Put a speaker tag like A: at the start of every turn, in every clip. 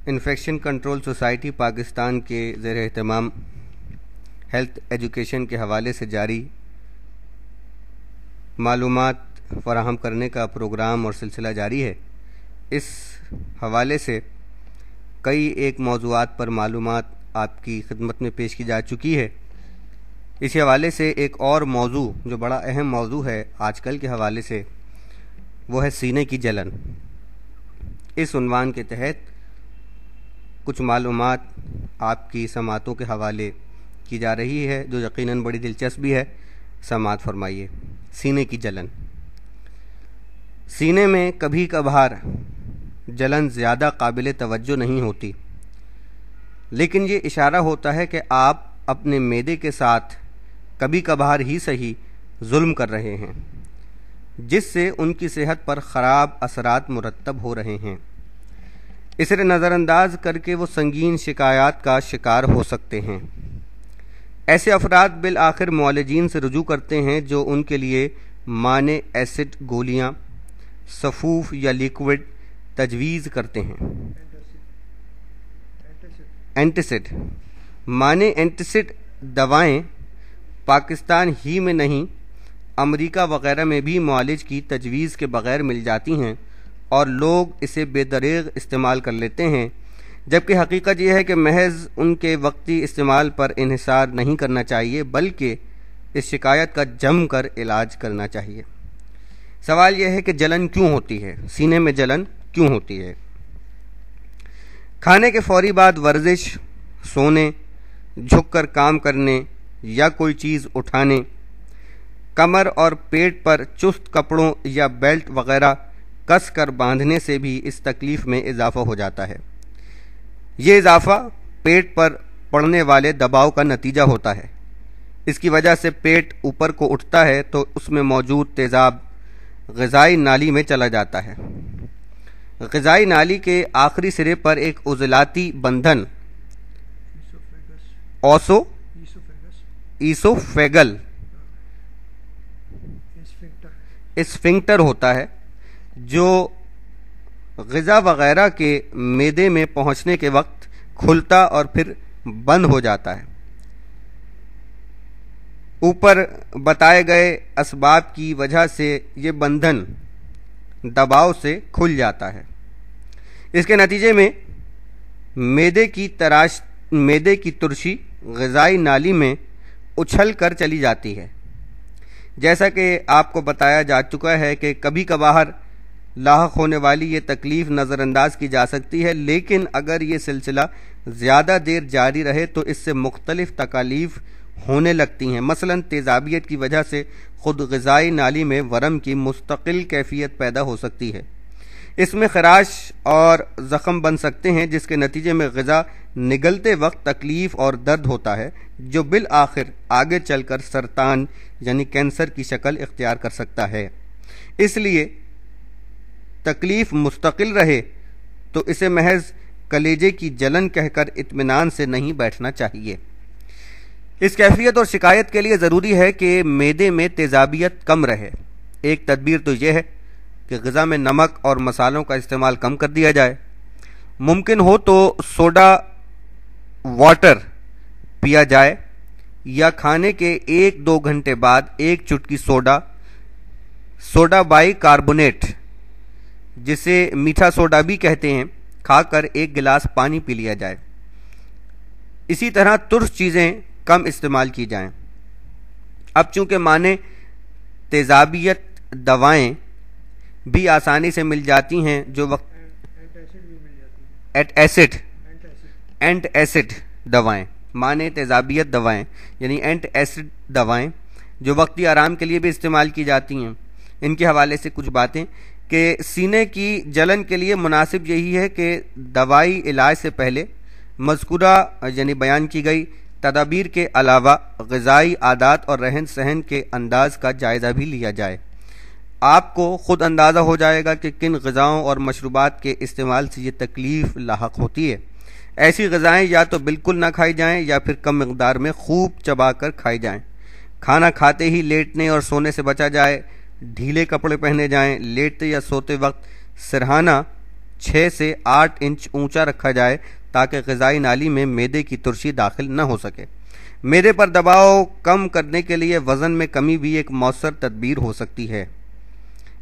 A: Infection control society Pakistan کے زیر اہتمام ہیلتھ ایجوکیشن کے حوالے سے جاری معلومات فراہم کرنے کا پروگرام اور سلسلہ جاری ہے۔ اس حوالے سے کئی ایک موضوعات پر معلومات آپ کی خدمت میں پیش کی جا چکی ہے۔ اسی حوالے سے ایک اور موضوع جو بڑا اہم موضوع ہے آج کل کے حوالے سے، وہ ہے سینے کی جلن۔ اس عنوان کے تحت کچھ معلومات آپ کی سماعتوں کے حوالے کی جا رہی ہے جو یقیناً بڑی دلچسپ بھی ہے۔ سماعت فرمائیے۔ سینے کی جلن۔ سینے میں کبھی کبھار جلن زیادہ قابل توجہ نہیں ہوتی، لیکن یہ اشارہ ہوتا ہے کہ آپ اپنے معدے کے ساتھ کبھی کبھار ہی صحیح ظلم کر رہے ہیں، جس سے ان کی صحت پر خراب اثرات مرتب ہو رہے ہیں۔ اسے نظر انداز کر کے وہ سنگین شکایات کا شکار ہو سکتے ہیں۔ ایسے افراد بالآخر معالجین سے رجوع کرتے ہیں جو ان کے لیے مانع ایسڈ گولیاں، سفوف یا لیکوڈ تجویز کرتے ہیں۔ اینٹیسڈ مانع اینٹیسڈ دوائیں پاکستان ہی میں نہیں، امریکہ وغیرہ میں بھی معالج کی تجویز کے بغیر مل جاتی ہیں اور لوگ اسے بے دریغ استعمال کر لیتے ہیں، جبکہ حقیقت یہ ہے کہ محض ان کے وقتی استعمال پر انحصار نہیں کرنا چاہیے، بلکہ اس شکایت کا جم کر علاج کرنا چاہیے۔ سوال یہ ہے کہ جلن کیوں ہوتی ہے؟ سینے میں جلن کیوں ہوتی ہے؟ کھانے کے فوری بعد ورزش، سونے، جھک کر کام کرنے یا کوئی چیز اٹھانے، کمر اور پیٹ پر چست کپڑوں یا بیلٹ وغیرہ کس کر باندھنے سے بھی اس تکلیف میں اضافہ ہو جاتا ہے۔ یہ اضافہ پیٹ پر پڑنے والے دباؤ کا نتیجہ ہوتا ہے۔ اس کی وجہ سے پیٹ اوپر کو اٹھتا ہے تو اس میں موجود تیزاب غذائی نالی میں چلا جاتا ہے۔ غذائی نالی کے آخری سرے پر ایک عضلاتی بندھن ایسوفیگل اسفنکٹر ہوتا ہے، جو غذا وغیرہ کے معدے میں پہنچنے کے وقت کھلتا اور پھر بند ہو جاتا ہے۔ اوپر بتائے گئے اسباب کی وجہ سے یہ بندھن دباؤ سے کھل جاتا ہے۔ اس کے نتیجے میں معدے کی ترشی غذائی نالی میں اچھل کر چلی جاتی ہے۔ جیسا کہ آپ کو بتایا جا چکا ہے کہ کبھی کبھار لاحق ہونے والی یہ تکلیف نظر انداز کی جا سکتی ہے، لیکن اگر یہ سلسلہ زیادہ دیر جاری رہے تو اس سے مختلف تکالیف ہونے لگتی ہیں۔ مثلا تیزابیت کی وجہ سے خود غذائی نالی میں ورم کی مستقل کیفیت پیدا ہو سکتی ہے۔ اس میں خراش اور زخم بن سکتے ہیں، جس کے نتیجے میں غذا نگلتے وقت تکلیف اور درد ہوتا ہے، جو بالآخر آگے چل کر سرطان یعنی کینسر کی شکل اختیار کر سکتا ہے۔ اس لیے تکلیف مستقل رہے تو اسے محض کلیجے کی جلن کہہ کر اطمینان سے نہیں بیٹھنا چاہیے۔ اس کیفیت اور شکایت کے لیے ضروری ہے کہ معدے میں تیزابیت کم رہے۔ ایک تدبیر تو یہ ہے کہ غذا میں نمک اور مسالوں کا استعمال کم کر دیا جائے۔ ممکن ہو تو سوڈا واٹر پیا جائے یا کھانے کے 1-2 گھنٹے بعد ایک چٹکی سوڈا بائی کاربونیٹ، جسے میٹھا سوڈا بھی کہتے ہیں، کھا کر 1 گلاس پانی پی لیا جائے۔ اسی طرح ترش چیزیں کم استعمال کی جائیں۔ اب چونکہ مانع تیزابیت دوائیں بھی آسانی سے مل جاتی ہیں، جو وقت اینٹ ایسڈ دوائیں، مانع تیزابیت دوائیں یعنی اینٹ ایسڈ دوائیں جو وقتی آرام کے لیے بھی استعمال کی جاتی ہیں، ان کے حوالے سے کچھ باتیں کہ سینے کی جلن کے لیے مناسب یہی ہے کہ دوائی علاج سے پہلے مذکورہ یعنی بیان کی گئی تدابیر کے علاوہ غذائی عادات اور رہن سہن کے انداز کا جائزہ بھی لیا جائے۔ آپ کو خود اندازہ ہو جائے گا کہ کن غذاؤں اور مشروبات کے استعمال سے یہ تکلیف لاحق ہوتی ہے۔ ایسی غذائیں یا تو بالکل نہ کھائی جائیں یا پھر کم مقدار میں خوب چبا کر کھائی جائیں۔ کھانا کھاتے ہی لیٹنے اور سونے سے بچا جائے۔ ڈھیلے کپڑے پہنے جائیں۔ لیٹتے یا سوتے وقت سرہانہ 6 سے 8 انچ اونچا رکھا جائے تاکہ غذائی نالی میں معدے کی ترشی داخل نہ ہو سکے۔ معدے پر دباؤ کم کرنے کے لیے وزن میں کمی بھی ایک مؤثر تدبیر ہو سکتی ہے۔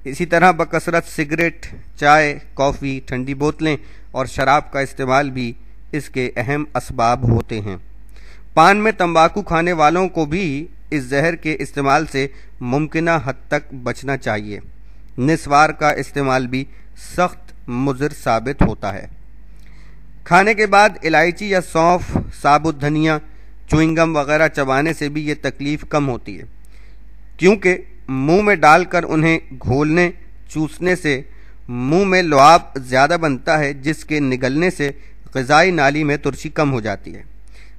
A: اسی طرح بکثرت سگریٹ، چائے، کافی، ٹھنڈی بوتلیں اور شراب کا استعمال بھی اس کے اہم اسباب ہوتے ہیں۔ پان میں تمباکو کھانے والوں کو بھی اس زہر کے استعمال سے ممکنہ حد تک بچنا چاہیے۔ نسوار کا استعمال بھی سخت مضر ثابت ہوتا ہے۔ کھانے کے بعد الائچی یا سونف، ثابت دھنیا، چوئنگم وغیرہ چبانے سے بھی یہ تکلیف کم ہوتی ہے، کیونکہ منہ میں ڈال کر انہیں گھولنے چوسنے سے منہ میں لعاب زیادہ بنتا ہے، جس کے نگلنے سے غذائی نالی میں ترشی کم ہو جاتی ہے۔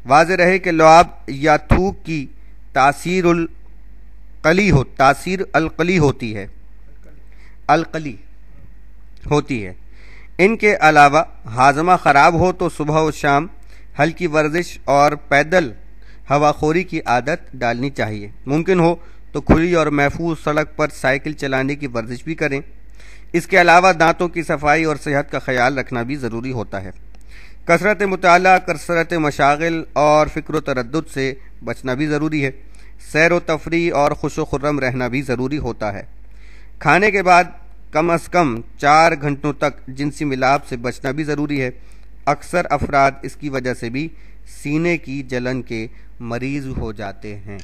A: واضح رہے کہ لعاب یا تھوک کی تاثیر القلی ہوتی ہے۔ ان کے علاوہ ہاضمہ خراب ہو تو صبح و شام ہلکی ورزش اور پیدل ہوا خوری کی عادت ڈالنی چاہیے۔ ممکن ہو تو کھلی اور محفوظ سڑک پر سائیکل چلانے کی ورزش بھی کریں۔ اس کے علاوہ دانتوں کی صفائی اور صحت کا خیال رکھنا بھی ضروری ہوتا ہے۔ کثرت مطالعہ، کثرت مشاغل اور فکر و تردد سے بچنا بھی ضروری ہے۔ سیر و تفریح اور خوش و خرم رہنا بھی ضروری ہوتا ہے۔ کھانے کے بعد کم از کم 4 گھنٹوں تک جنسی ملاپ سے بچنا بھی ضروری ہے۔ اکثر افراد اس کی وجہ سے بھی سینے کی جلن کے مریض ہو جاتے ہیں۔